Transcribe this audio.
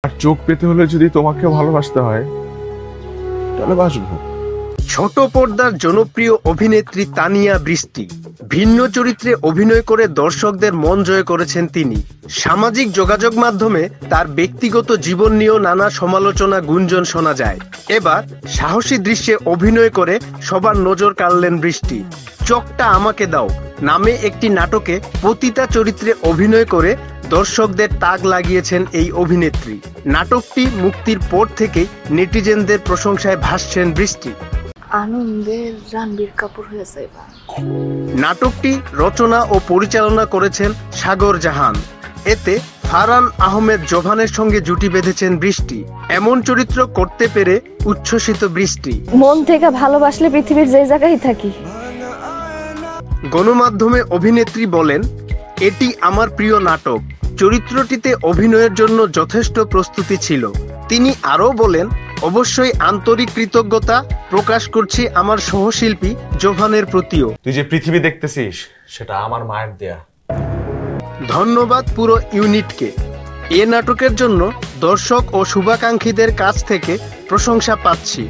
আর চোখ পেতে হলে যদি তোমাকে ভালোবাসতে হয় তাহলে বাসবো। ছোট পর্দার জনপ্রিয় অভিনেত্রী তানিয়া বৃষ্টি ভিন্ন চরিত্রে অভিনয় করে দর্শকদের মন জয় করেছেন তিনি। সামাজিক যোগাযোগ মাধ্যমে তার ব্যক্তিগত জীবন নিয়েও নানা সমালোচনা গুঞ্জন শোনা যায়। এবার সাহসী দৃশ্যে অভিনয় করে সবার নজর কাড়লেন বৃষ্টি। চোখটা আমাকে দাও নামে একটি নাটকে পতিতা চরিত্রে অভিনয় করে দর্শকদের তাক লাগিয়েছেন এই অভিনেত্রী। নাটকটি মুক্তির পর থেকেই নেটিজেনদের প্রশংসায় ভাসছেন বৃষ্টি। আনন্দের রণবীর কাপুর হয়েছে এবার। নাটকটি রচনা ও পরিচালনা করেছেন সাগর জাহান। এতে ফারহান আহমেদ জোভানের সঙ্গে জুটি বেঁধেছেন বৃষ্টি। এমন চরিত্র করতে পেরে উচ্ছ্বসিত বৃষ্টি। মন থেকে ভালোবাসলে পৃথিবীর যে জায়গায় থাকি। গণমাধ্যমে অভিনেত্রী বলেন, এটি আমার প্রিয় নাটক। চরিত্রটিতে অভিনয়ের জন্য যথেষ্ট প্রস্তুতি ছিল। তিনি আরও বলেন, অবশ্যই আন্তরিক কৃতজ্ঞতা প্রকাশ করছি আমার সহশিল্পী জোভানের প্রতিও। তুই যে পৃথিবী দেখতেছিস সেটা আমার মায়ের দেয়া। ধন্যবাদ পুরো ইউনিটকে। এ নাটকের জন্য দর্শক ও শুভাকাঙ্ক্ষীদের কাছ থেকে প্রশংসা পাচ্ছি।